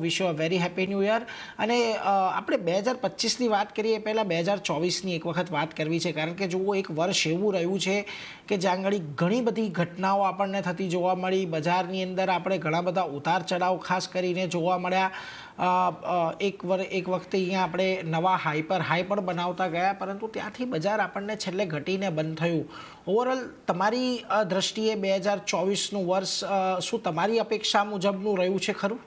Wish you a very happy new year. અને આપણે 2025ની વાત કરીએ પહેલાં 2024ની એક વખત વાત કરવી છે, કારણ કે જુઓ એક વર્ષ એવું રહ્યું છે કે જ્યાં આગળ ઘણી બધી ઘટનાઓ આપણને થતી જોવા મળી. બજારની અંદર આપણે ઘણા બધા ઉતાર ચઢાવ ખાસ કરીને જોવા મળ્યા. એક વખતે અહીંયા આપણે નવા હાઈ પણ બનાવતા ગયા, પરંતુ ત્યાંથી બજાર આપણને છેલ્લે ઘટીને બંધ થયું. ઓવરઓલ તમારી દ્રષ્ટિએ 2024નું વર્ષ શું તમારી અપેક્ષા મુજબનું રહ્યું છે ખરું?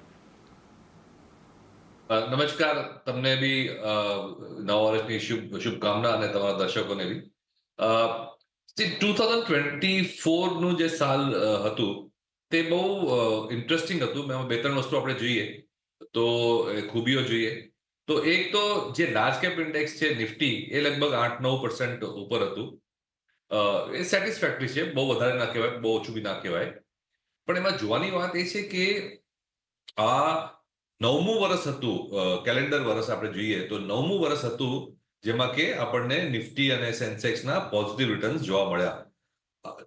નમસ્કાર, તમને બી નવા વર્ષની શુભકામના અને તમારા દર્શકોને બી. 2024 નું જે સાલ હતું તે બહુ ઇન્ટરેસ્ટિંગ હતું. બે ત્રણ વસ્તુ આપણે જોઈએ તો ખૂબીઓ જોઈએ તો એક તો જે લાર્જ કેપ ઇન્ડેક્સ છે નિફ્ટી, એ લગભગ 8-9% ઉપર હતું. એ સેટિસ્ફેક્ટરી છે, બહુ વધારે ના કહેવાય, બહુ ઓછું બી ના કહેવાય. પણ એમાં જોવાની વાત એ છે કે આ 9મું વર્ષ હતું, કેલેન્ડર વર્ષ આપણે જોઈએ તો 9મું વર્ષ હતું જેમાં કે આપણને નિફ્ટી અને સેન્સેક્સના પોઝિટિવ રિટર્ન્સ જોવા મળ્યા.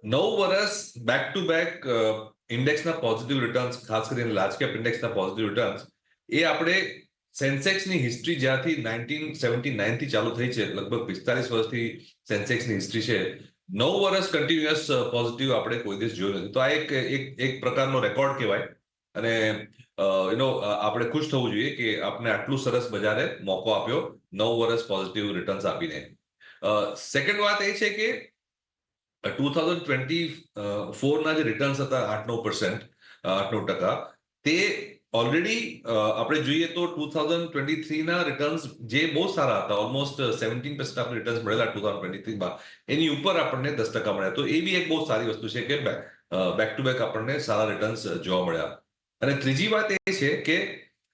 9 વર્ષ બેક ટુ બેક ઇન્ડેક્સના પોઝિટિવ રિટર્ન્સ, ખાસ કરીને લાર્જ કેપ ઇન્ડેક્સના પોઝિટિવ રિટર્ન્સ, એ આપણે સેન્સેક્સની હિસ્ટ્રી જ્યાંથી 1979 થી ચાલુ થઈ છે, લગભગ 45 વર્ષથી સેન્સેક્સની હિસ્ટ્રી છે, 9 વર્ષ કન્ટિન્યુઅસ પોઝિટિવ આપણે કોઈ દિવસ જોયું નથી. તો આ એક પ્રકારનો રેકોર્ડ કહેવાય. અને આપણે ખુશ થવું જોઈએ કે આપણે આટલું સરસ બજારે મોકો આપ્યો 9 વર્ષ પોઝિટિવ રિટર્ન્સ આપીને. સેકન્ડ વાત એ છે કે 2024ના જે રિટર્ન્સ હતા 8-9%, તે ઓલરેડી આપણે જોઈએ તો 2023ના રિટર્ન્સ જે બહુ સારા હતા, ઓલમોસ્ટ 17% આપણે રિટર્ન્સ મળેલા 2023માં, એની ઉપર આપણને 10% મળ્યા. તો એ બી એક બહુ સારી વસ્તુ છે કે બેક ટુ બેક આપણને સારા રિટર્ન્સ જોવા મળ્યા. અને ત્રીજી વાત એ છે કે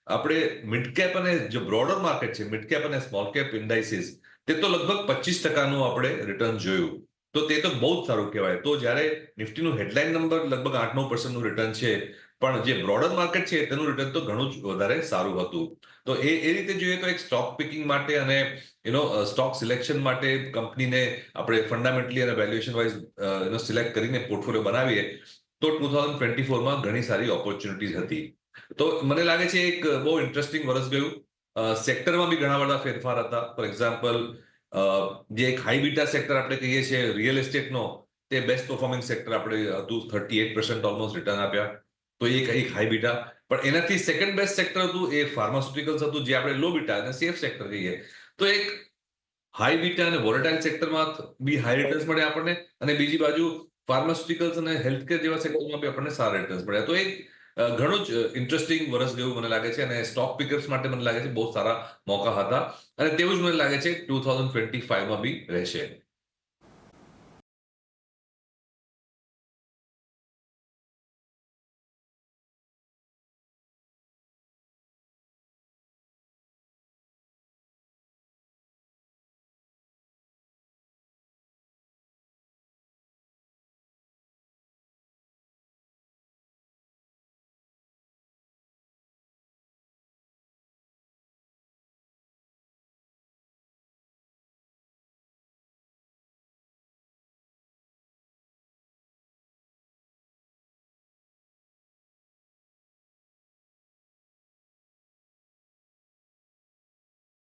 આપણે મિડ કેપ અને જે બ્રોડર માર્કેટ છે, મિડ કેપ અને સ્મોલ કેપ ઇન્ડાઇસીસ, તે તો લગભગ 25%નું આપણે રિટર્ન જોયું. તો તે તો બહુ જ સારું કહેવાય. તો જ્યારે નિફ્ટીનું હેડલાઇન નંબર લગભગ 8-9%નું રિટર્ન છે, પણ જે બ્રોડર માર્કેટ છે તેનું રિટર્ન તો ઘણું જ વધારે સારું હતું. તો એ રીતે જોઈએ તો એક સ્ટોક પિકિંગ માટે અને સ્ટોક સિલેક્શન માટે કંપનીને આપણે ફંડામેન્ટલી અને વેલ્યુએશન વાઇઝ સિલેક્ટ કરીને પોર્ટફોલિયો બનાવીએ તો 2024માં ઘણી સારી ઓપોર્ચ્યુનિટીઝ હતી. તો મને લાગે છે એક બહુ ઇન્ટરેસ્ટિંગ વર્ષ ગયું. સેક્ટરમાં બી ઘણા બધા ફેરફાર હતા. ફોર એક્ઝામ્પલ, જે એક હાઈ બીટા સેક્ટર આપણે કહીએ છીએ રિયલ એસ્ટેટનો, તે બેસ્ટ પરફોર્મિંગ સેક્ટર આપણે હતું, 38% ઓલમોસ્ટ રિટર્ન આપ્યા. તો એક હાઈ બીટા. પણ એનાથી સેકન્ડ બેસ્ટ સેક્ટર હતું એ ફાર્માસ્યુટિકલ્સ હતું, જે આપણે લો બીટા અને સેફ સેક્ટર કહીએ. તો એક હાઈ બીટા અને વોલેટાઇલ સેક્ટરમાં બી હાઈ રિટર્ન્સ મળે આપણને, અને બીજી બાજુ ફાર્માસ્યુટિકલ્સ અને હેલ્થકેર જેવા સેક્ટરમાં બી આપણને સારા રિટર્ન્સ મળ્યા. તો એક ઘણું જ ઇન્ટરેસ્ટિંગ વર્ષ જેવું મને લાગે છે. અને સ્ટોક પિકર્સ માટે મને લાગે છે બહુ સારા મોકા હતા, અને તેવું જ મને લાગે છે 2025માં બી રહેશે.